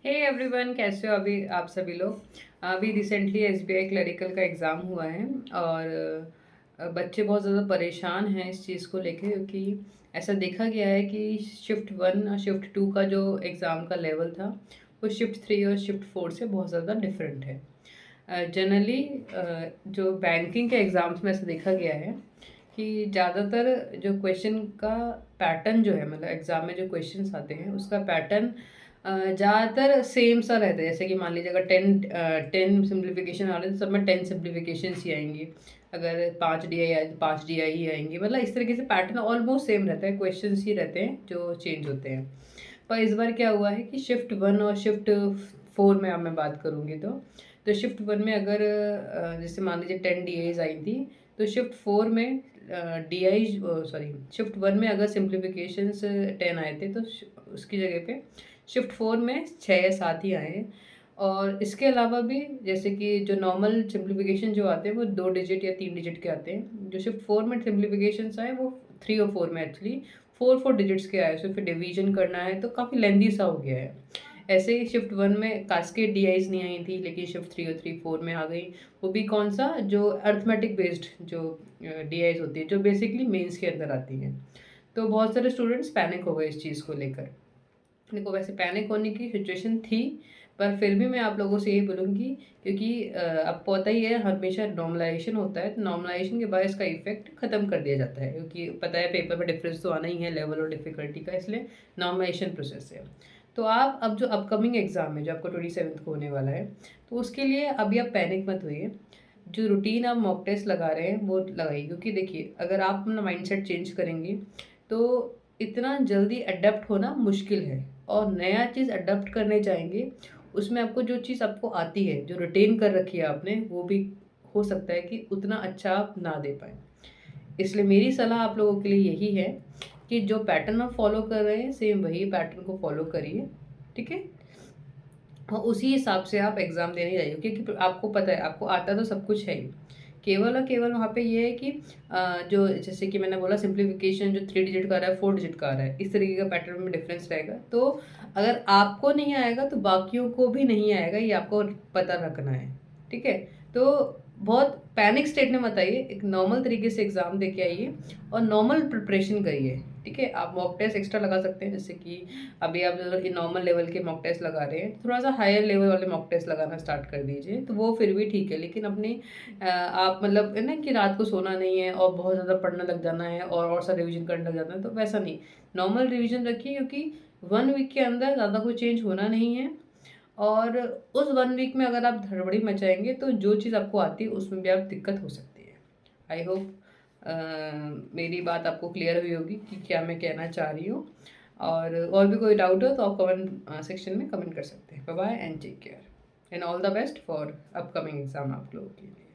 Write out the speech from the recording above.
Hey everyone, कैसे हो अभी आप सभी लोग। अभी रिसेंटली एसबीआई क्लरिकल का एग्ज़ाम हुआ है और बच्चे बहुत ज़्यादा परेशान हैं इस चीज़ को लेके, क्योंकि ऐसा देखा गया है कि शिफ्ट वन और शिफ्ट टू का जो एग्ज़ाम का लेवल था वो शिफ्ट थ्री और शिफ्ट फोर से बहुत ज़्यादा डिफरेंट है। जनरली जो बैंकिंग के एग्ज़ाम्स में ऐसा देखा गया है कि ज़्यादातर जो क्वेश्चन का पैटर्न जो है, मतलब एग्ज़ाम में जो क्वेश्चंस आते हैं उसका पैटर्न ज़्यादातर सेम सा रहता है। जैसे कि मान लीजिए अगर 10 सिम्प्लीफिकेशन आ रहे हैं तो सब में 10 सिम्प्लीफिकेशंस ही आएंगी। अगर 5 डीआई आए तो 5 डीआई ही आएंगी। मतलब इस तरीके से पैटर्न ऑलमोस्ट सेम रहता है, क्वेश्चंस ही रहते हैं जो चेंज होते हैं। पर इस बार क्या हुआ है कि शिफ्ट वन और शिफ्ट फोर में अब मैं बात करूँगी तो शिफ्ट वन में अगर जैसे मान लीजिए 10 डीआईज आई थी, तो शिफ्ट फोर में D I sorry shift one में अगर सिम्प्लीफिकेशंस 10 आए थे तो उसकी जगह पे शिफ्ट फोर में 6 या 7 ही आए हैं। और इसके अलावा भी जैसे कि जो नॉर्मल सिम्प्लीफिकेशन जो आते हैं वो 2 डिजिट या 3 डिजिट के आते हैं। जो शिफ्ट फोर में सिम्प्लीफिकेशंस आए वो 3 और 4 में एक्चुअली 4 डिजिट्स के आए। सो फिर डिवीजन करना है तो काफ़ी लेंदी सा हो गया है। ऐसे ही शिफ्ट वन में कास्केड डीआईज नहीं आई थी, लेकिन शिफ्ट थ्री और थ्री फोर में आ गई। वो भी कौन सा, जो अर्थमेटिक बेस्ड जो डीआईज होती है, जो बेसिकली मेंस के अंदर आती हैं। तो बहुत सारे स्टूडेंट्स पैनिक हो गए इस चीज़ को लेकर। देखो, वैसे पैनिक होने की सिचुएशन थी, पर फिर भी मैं आप लोगों से यही बोलूँगी, क्योंकि आपको पता ही है हमेशा नॉर्मलाइजेशन होता है, तो नॉर्मलाइजेशन के बाद इसका इफेक्ट ख़त्म कर दिया जाता है, क्योंकि पता है पेपर में डिफरेंस तो आना ही है लेवल और डिफ़िकल्टी का, इसलिए नॉर्मलाइजेशन प्रोसेस है। तो आप अब जो अपकमिंग एग्ज़ाम है जो आपको 27th को होने वाला है, तो उसके लिए अभी आप पैनिक मत होइए। जो रूटीन आप मॉक टेस्ट लगा रहे हैं वो लगाइए, क्योंकि देखिए अगर आप अपना माइंडसेट चेंज करेंगे तो इतना जल्दी अडेप्ट होना मुश्किल है। और नया चीज़ अडेप्ट करने जाएंगे, उसमें आपको जो चीज़ आपको आती है, जो रिटेन कर रखी है आपने, वो भी हो सकता है कि उतना अच्छा आप ना दे पाएँ। इसलिए मेरी सलाह आप लोगों के लिए यही है कि जो पैटर्न आप फॉलो कर रहे हैं सेम वही पैटर्न को फॉलो करिए, ठीक है? और उसी हिसाब से आप एग्ज़ाम देने जाइए, क्योंकि आपको पता है आपको आता तो सब कुछ है ही। केवल और केवल वहाँ पे ये है कि जो जैसे कि मैंने बोला सिम्प्लीफिकेशन जो 3 डिजिट का आ रहा है, 4 डिजिट का आ रहा है, इस तरीके का पैटर्न में डिफरेंस रहेगा। तो अगर आपको नहीं आएगा तो बाकियों को भी नहीं आएगा, ये आपको पता रखना है, ठीक है? तो बहुत पैनिक स्टेट में मत आइए, एक नॉर्मल तरीके से एग्ज़ाम दे के आइए और नॉर्मल प्रिपरेशन करिए, ठीक है? आप मॉक टेस्ट एक्स्ट्रा लगा सकते हैं, जैसे कि अभी आप नॉर्मल लेवल के मॉक टेस्ट लगा रहे हैं, थोड़ा सा हायर लेवल वाले मॉक टेस्ट लगाना स्टार्ट कर दीजिए, तो वो फिर भी ठीक है। लेकिन अपनी आप मतलब है ना कि रात को सोना नहीं है और बहुत ज़्यादा पढ़ने लग जाना है और सा रिवीजन करने लग जाना है, तो वैसा नहीं। नॉर्मल रिवीजन रखिए, क्योंकि 1 वीक के अंदर ज़्यादा कोई चेंज होना नहीं है। और उस 1 वीक में अगर आप हड़बड़ी मचाएँगे तो जो चीज़ आपको आती है उसमें भी आप दिक्कत हो सकती है। आई होप मेरी बात आपको क्लियर हुई होगी कि क्या मैं कहना चाह रही हूँ। और भी कोई डाउट हो तो आप कमेंट सेक्शन में कमेंट कर सकते हैं। Bye bye and take care and all the best for upcoming exam आप लोगों के लिए।